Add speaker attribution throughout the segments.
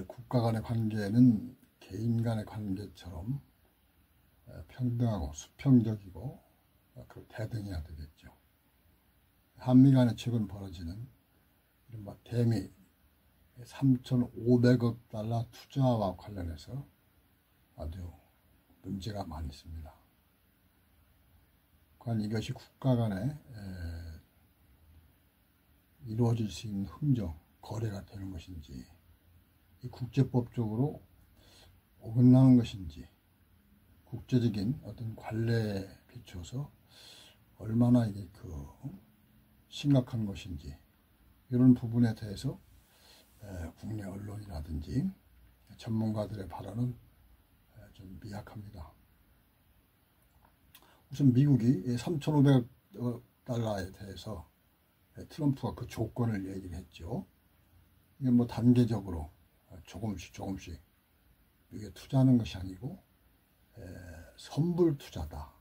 Speaker 1: 국가 간의 관계는 개인 간의 관계처럼 평등하고 수평적이고 대등해야 되겠죠. 한미 간에 최근 벌어지는 이른바 대미 3,500억 달러 투자와 관련해서 아주 문제가 많이 있습니다. 과연 이것이 국가 간에 이루어질 수 있는 흥정, 거래가 되는 것인지, 이 국제법적으로 어긋나는 것인지, 국제적인 어떤 관례에 비춰서 얼마나 이게 심각한 것인지, 이런 부분에 대해서 국내 언론이라든지 전문가들의 발언은 좀 미약합니다. 우선 미국이 3,500억 달러에 대해서 트럼프가 그 조건을 얘기를 했죠. 이게 뭐 단계적으로 조금씩 이게 투자하는 것이 아니고 선불 투자다.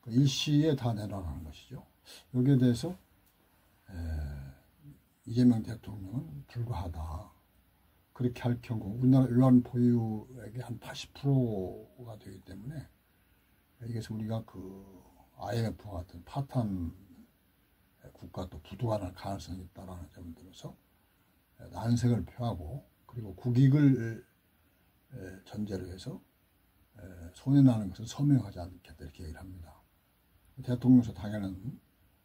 Speaker 1: 일시에 다 내놔라는 것이죠. 여기에 대해서 이재명 대통령은 불가하다. 그렇게 할 경우 우리나라 외환 보유액의 한 80%가 되기 때문에 이것을 우리가 IMF와 같은 파탄 국가 또 부도가 날 가능성이 있다라는 점을 들어서 난색을 표하고, 그리고 국익을 전제로 해서 손해나는 것은 서명하지 않겠다 이렇게 얘기를 합니다. 대통령에서 당연한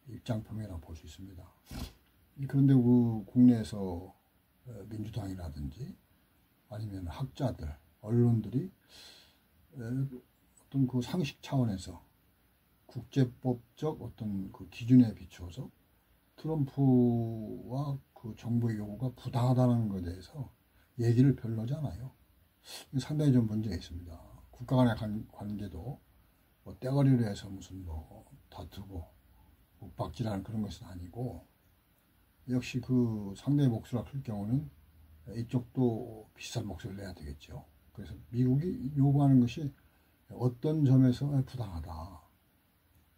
Speaker 1: 입장표명이라고 볼 수 있습니다. 그런데 국내에서 민주당이라든지 아니면 학자들, 언론들이 어떤 상식 차원에서 국제법적 어떤 기준에 비추어서 트럼프와 정부의 요구가 부당하다는 것에 대해서 얘기를 별로 하지 않아요. 상당히 좀 문제가 있습니다. 국가 간의 관계도 떼거리로 해서 무슨 다투고 윽박질하는 그런 것은 아니고, 역시 상대의 목소리가 클 경우는 이쪽도 비슷한 목소리를 내야 되겠죠. 그래서 미국이 요구하는 것이 어떤 점에서 부당하다,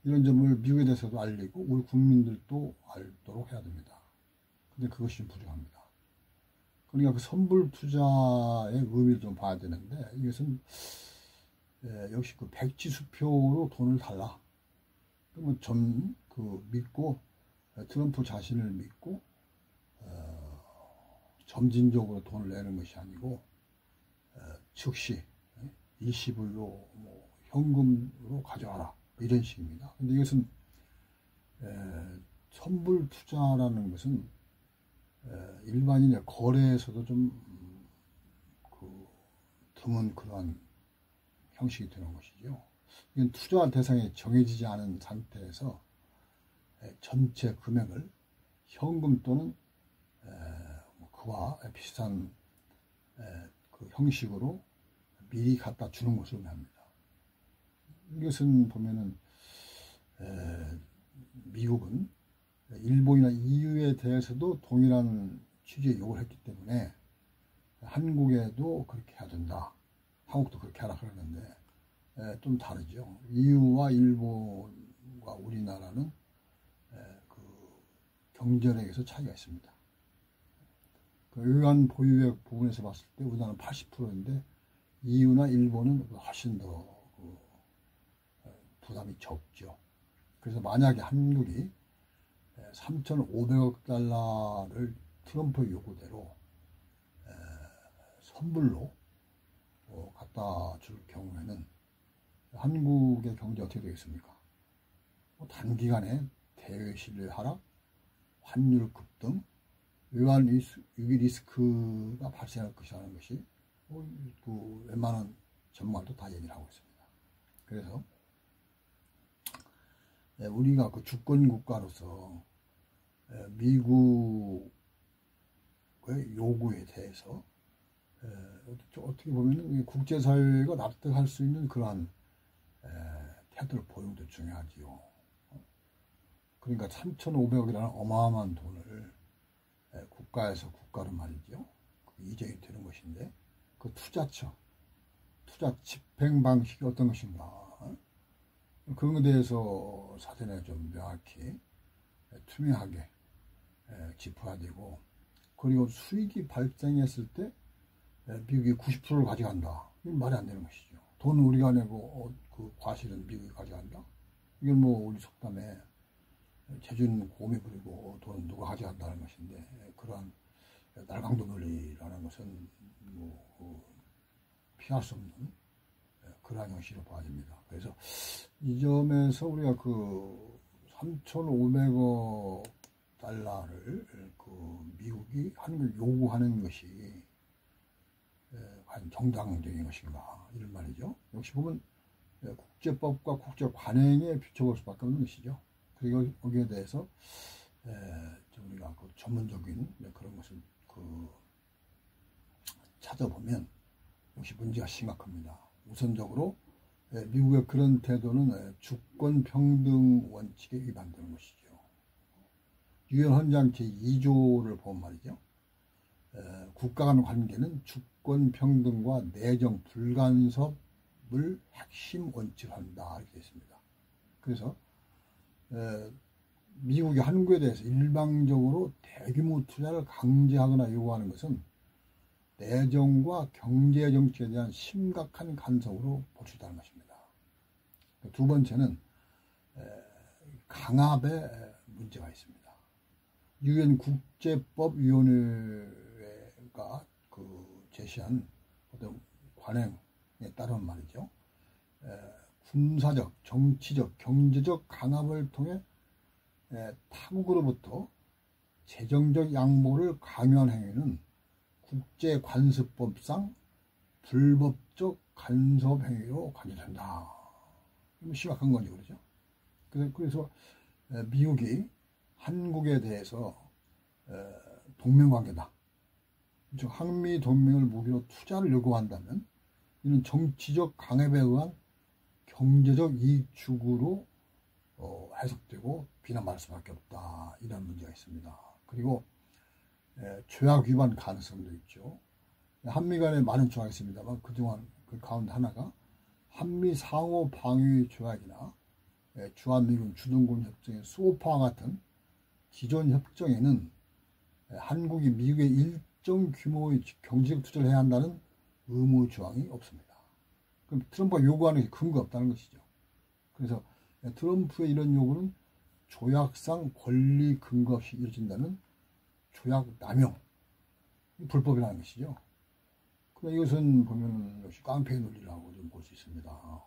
Speaker 1: 이런 점을 미국에 대해서도 알리고 우리 국민들도 알도록 해야 됩니다. 근데 그것이 좀 부족합니다. 그러니까 선불 투자의 의미를 좀 봐야 되는데, 이것은 역시 백지수표로 돈을 달라. 그러면 믿고 트럼프 자신을 믿고 점진적으로 돈을 내는 것이 아니고 즉시 일시불로 현금으로 가져와라, 이런 식입니다. 근데 이것은 선불 투자라는 것은 일반인의 거래에서도 좀 드문 그러한 형식이 되는 것이죠. 이건 투자 대상이 정해지지 않은 상태에서 전체 금액을 현금 또는 그와 비슷한 형식으로 미리 갖다 주는 것을 의미합니다. 이것은 보면은 미국은 일본이나 EU에 대해서도 동일한 취지의 요구를 했기 때문에 한국에도 그렇게 해야 된다, 한국도 그렇게 하라 그러는데 좀 다르죠. EU와 일본과 우리나라는 경제력에서 차이가 있습니다. 외환 보유액 부분에서 봤을 때 우리나라는 80%인데 EU나 일본은 훨씬 더 부담이 적죠. 그래서 만약에 한국이 3,500억 달러를 트럼프 요구대로 선불로 갖다 줄 경우에는 한국의 경제 어떻게 되겠습니까? 단기간에 대외 신뢰 하락, 환율 급등, 외환 위기 리스크가 발생할 것이라는 것이 웬만한 전문가도 다 얘기를 하고 있습니다. 그래서 우리가 주권 국가로서 미국의 요구에 대해서 어떻게 보면 국제사회가 납득할 수 있는 그러한 태도를 보이는 것도 중요하지요. 그러니까 3,500억이라는 어마어마한 돈을 국가에서 국가로 말이죠. 이전이 되는 것인데 투자 집행 방식이 어떤 것인가, 그런 것에 대해서 사전에 좀 명확히 투명하게 짚어야 되고, 그리고 수익이 발생했을 때 미국이 90%를 가져간다. 이건 말이 안 되는 것이죠. 돈은 우리가 내고 그 과실은 미국이 가져간다. 이건 뭐 우리 속담에 재주는 곰이 부리고 돈은 누가 가져간다는 것인데, 그러한 날강도 논리라는 것은 뭐 피할 수 없는 그러한 형식으로 봐집니다. 그래서 이 점에서 우리가 그 3,500억 달러를 그 미국이 한국에 요구하는 것이 과연 정당적인 것인가, 이런 말이죠. 역시 보면 국제법과 국제 관행에 비춰볼 수밖에 없는 것이죠. 그리고 거기에 대해서 우리가 그 전문적인 그런 것을 그 찾아보면 역시 문제가 심각합니다. 우선적으로 미국의 그런 태도는 주권 평등 원칙에 위반되는 것이죠. 유엔 헌장 제2조를 보면 말이죠. 국가 간 관계는 주권 평등과 내정 불간섭을 핵심 원칙으로 한다, 이렇게 되어 있습니다. 그래서 미국이 한국에 대해서 일방적으로 대규모 투자를 강제하거나 요구하는 것은 내정과 경제 정책에 대한 심각한 간섭으로 볼 수 있다는 것입니다. 두 번째는 강압에 문제가 있습니다. 유엔 국제법위원회가 그 제시한 어떤 관행에 따르면 말이죠. 군사적, 정치적, 경제적 강압을 통해 타국으로부터 재정적 양보를 강요한 행위는 국제관습법상 불법적 간섭 행위로 간주된다. 심각한 거죠, 그렇죠? 그래서 미국이 한국에 대해서 동맹관계다, 즉 한미 동맹을 무기로 투자를 요구한다면 이는 정치적 강압에 의한 경제적 이익 추구로 해석되고 비난받을 수밖에 없다, 이런 문제가 있습니다. 그리고 조약 위반 가능성도 있죠. 한미 간에 많은 조약이 있습니다만 그동안 그 가운데 하나가 한미 상호 방위 조약이나 주한미군 주둔군 협정의 소파와 같은 기존 협정에는 한국이 미국에 일정 규모의 경제적 투자를 해야 한다는 의무 조항이 없습니다. 그럼 트럼프가 요구하는 게 근거 없다는 것이죠. 그래서 트럼프의 이런 요구는 조약상 권리 근거 없이 이루어진다는 조약 남용, 불법이라는 것이죠. 그러니까 이것은 보면 역시 깡패의 논리라고 좀 볼 수 있습니다.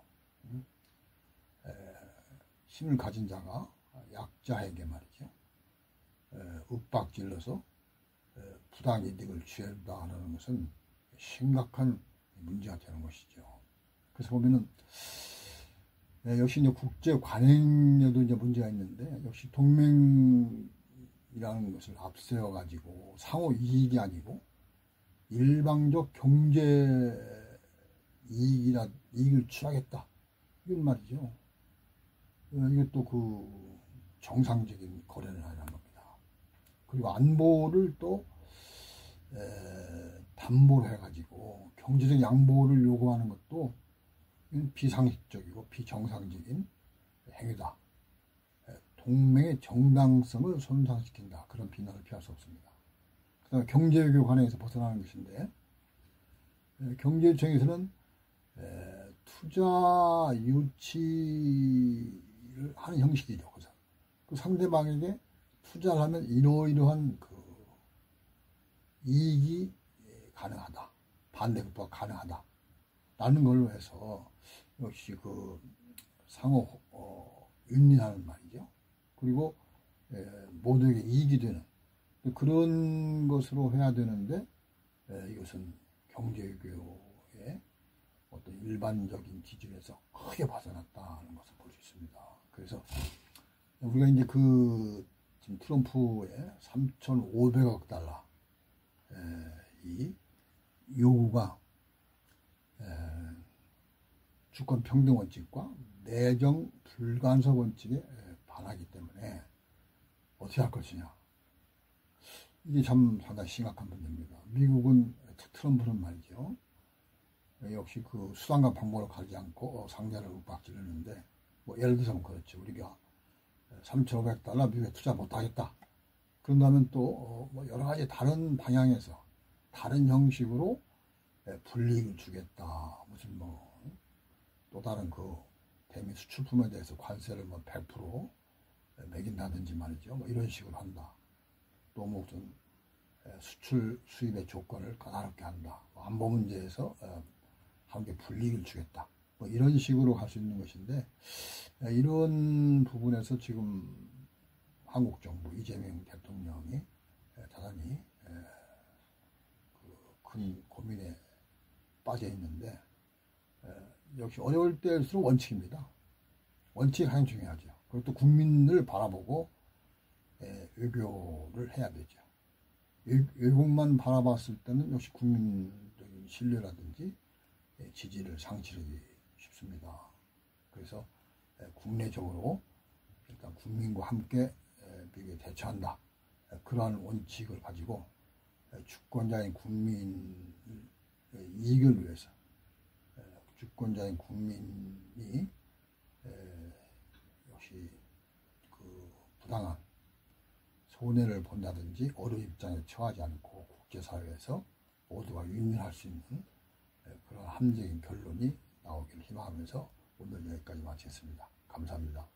Speaker 1: 힘을 가진 자가 약자에게 말이죠, 윽박질러서 부당 이득을 취한다는 것은 심각한 문제가 되는 것이죠. 그래서 보면은 역시 이제 국제 관행에도 이제 문제가 있는데, 역시 동맹이라는 것을 앞세워 가지고 상호 이익이 아니고 일방적 경제 이익을 취하겠다, 이런 말이죠. 이것도 그 정상적인 거래는 아니란 겁니다. 그리고 안보를 또 담보로 해가지고 경제적 양보를 요구하는 것도 비상식적이고 비정상적인 행위다. 동맹의 정당성을 손상시킨다, 그런 비난을 피할 수 없습니다. 그 다음에 경제외교 관행에서 벗어나는 것인데, 경제청에서는 투자 유치를 하는 형식이죠. 그래서 그 상대방에게 투자를 하면 이러이러한 그 이익이 가능하다, 반대급부가 가능하다 라는 걸로 해서 역시 그 상호 윈윈하는 말이죠. 그리고 모두에게 이익이 되는 그런 것으로 해야 되는데, 이것은 경제외교의 어떤 일반적인 기준에서 크게 벗어났다는 것을 볼 수 있습니다. 그래서 우리가 이제 그 지금 트럼프의 3,500억 달러 이 요구가 주권 평등 원칙과 내정 불간섭 원칙에 반하기 때문에 어떻게 할 것이냐, 이게 참 상당히 심각한 문제입니다. 미국은, 트럼프는 말이죠, 역시 그 수단과 방법을 가리지 않고 상대를 윽박지르는데, 뭐 예를 들어서 그렇죠. 우리가 3,500달러 미국에 투자 못하겠다, 그런다면 또 뭐 여러 가지 다른 방향에서 다른 형식으로 불이익을 주겠다. 무슨 뭐 또 다른 그 대미 수출품에 대해서 관세를 뭐 100% 매긴다든지 말이죠. 뭐 이런 식으로 한다. 또 무슨 수출 수입의 조건을 까다롭게 한다. 안보 문제에서 한국에 불이익을 주겠다. 뭐 이런 식으로 할 수 있는 것인데 이런 부분에서 지금 한국 정부 이재명 대통령이 대단히 큰 고민에 빠져 있는데 역시 어려울 때일수록 원칙입니다. 원칙이 가장 중요하죠. 그리고 또 국민을 바라보고 외교를 해야 되죠. 외국만 바라봤을 때는 역시 국민적인 신뢰라든지 지지를 상실하기 쉽습니다. 그래서 국내적으로 일단 국민과 함께 미국에 대처한다. 그러한 원칙을 가지고 주권자인 국민의 이익을 위해서 주권자인 국민이 역시 그 부당한 손해를 본다든지 어려운 입장에 처하지 않고 국제사회에서 모두가 윈윈할 수 있는 그런 합리적인 결론이 나오기를 희망하면서 오늘 여기까지 마치겠습니다. 감사합니다.